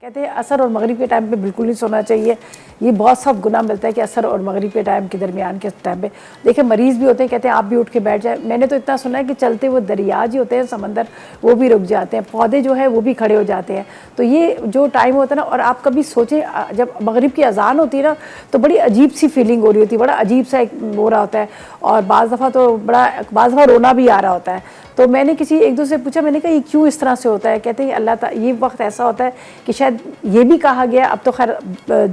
کہتے ہیں عصر اور مغرب کے ٹائم پہ بالکل نہیں سونا چاہیے. یہ بہت سب گناہ ملتا ہے کہ عصر اور مغرب کے ٹائم کے درمیان کے ٹائم پہ دیکھیں مریض بھی ہوتے ہیں, کہتے ہیں آپ بھی اٹھ کے بیٹھ جائیں. میں نے تو اتنا سنا ہے کہ چلتے وہ دریا جو ہوتے ہیں سمندر وہ بھی رک جاتے ہیں, پودے جو ہے وہ بھی کھڑے ہو جاتے ہیں. تو یہ جو ٹائم ہوتا ہے نا, اور آپ کبھی سوچیں جب مغرب کی اذان ہوتی ہے نا تو بڑی عجیب سی فیلنگ ہو رہی ہوتی ہے, بڑا عجیب سا ایک ہو رہا ہوتا ہے, اور بعض دفعہ تو بعض دفعہ رونا بھی آ رہا ہوتا ہے. تو میں نے کسی ایک دوسرے سے پوچھا, میں نے کہا یہ کیوں اس طرح سے ہوتا ہے؟ کہتے ہیں اللہ تعالیٰ یہ وقت ایسا ہوتا ہے کہ شاید یہ بھی کہا گیا, اب تو خیر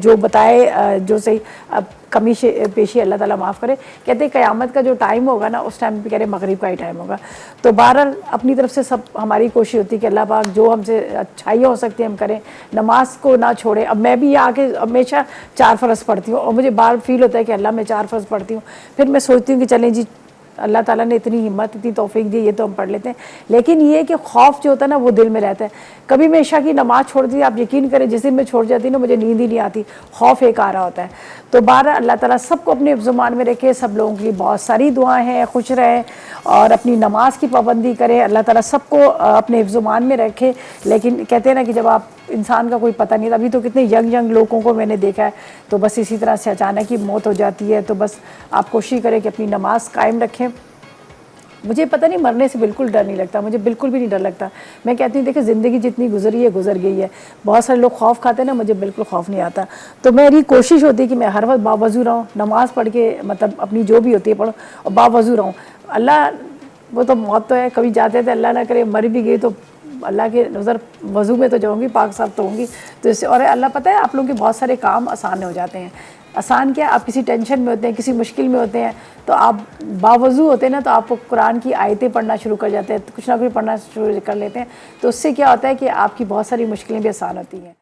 جو بتائے جو صحیح اب کمی پیشی اللہ تعالیٰ معاف کرے, کہتے ہیں قیامت کا جو ٹائم ہوگا نا اس ٹائم پہ کہہ رہے مغرب کا ہی ٹائم ہوگا. تو بہرحال اپنی طرف سے سب ہماری کوشش ہوتی ہے کہ اللہ پاک جو ہم سے اچھائیاں ہو سکتی ہیں ہم کریں, نماز کو نہ چھوڑیں. اب میں بھی آ کے ہمیشہ 4 فرض پڑھتی ہوں, اور مجھے بار فیل ہوتا ہے کہ اللہ میں 4 فرض پڑھتی ہوں, پھر میں سوچتی ہوں کہ چلیں جی اللہ تعالیٰ نے اتنی ہمت اتنی توفیق دی, یہ تو ہم پڑھ لیتے ہیں. لیکن یہ کہ خوف جو ہوتا ہے نا وہ دل میں رہتا ہے. کبھی میں عشاء کی نماز چھوڑ دی, آپ یقین کریں جس دن میں چھوڑ جاتی نا مجھے نیند ہی نہیں آتی, خوف ایک آ رہا ہوتا ہے. تو بہرحال اللہ تعالیٰ سب کو اپنے حفظ و ایمان میں رکھے, سب لوگوں کی بہت ساری دعائیں ہیں, خوش رہیں اور اپنی نماز کی پابندی کریں. اللہ تعالیٰ سب کو اپنے حفظ و ایمان میں رکھے. لیکن کہتے ہیں نا کہ جب آپ انسان کا کوئی پتہ نہیں, ابھی تو کتنے ینگ لوگوں کو میں نے دیکھا ہے, تو بس اسی طرح سے اچانک ہی موت ہو جاتی ہے. تو بس آپ کوشش کریں کہ اپنی نماز قائم رکھیں. مجھے پتہ نہیں مرنے سے بالکل ڈر نہیں لگتا, مجھے بالکل بھی نہیں ڈر لگتا. میں کہتی ہوں دیکھیں زندگی جتنی گزری ہے گزر گئی ہے. بہت سارے لوگ خوف کھاتے ہیں نا, مجھے بالکل خوف نہیں آتا. تو میری کوشش ہوتی ہے کہ میں ہر وقت باوضو رہوں, نماز پڑھ کے مطلب اپنی جو بھی ہوتی ہے پڑھوں اور باوضو رہوں. اللہ وہ تو موت تو ہے, کبھی جاتے تھے اللہ نہ کرے مر بھی گئی تو اللہ کے نظر وضو میں تو جاؤں گی, پاک صاف تو ہوں گی. تو اس سے اور اللہ پتہ ہے آپ لوگوں کے بہت سارے کام آسان ہو جاتے ہیں. آسان کیا, آپ کسی ٹینشن میں ہوتے ہیں, کسی مشکل میں ہوتے ہیں, تو آپ باوضو ہوتے ہیں نا, تو آپ کو قرآن کی آیتیں پڑھنا شروع کر جاتے ہیں, کچھ نہ کچھ پڑھنا شروع کر لیتے ہیں. تو اس سے کیا ہوتا ہے کہ آپ کی بہت ساری مشکلیں بھی آسان ہوتی ہیں.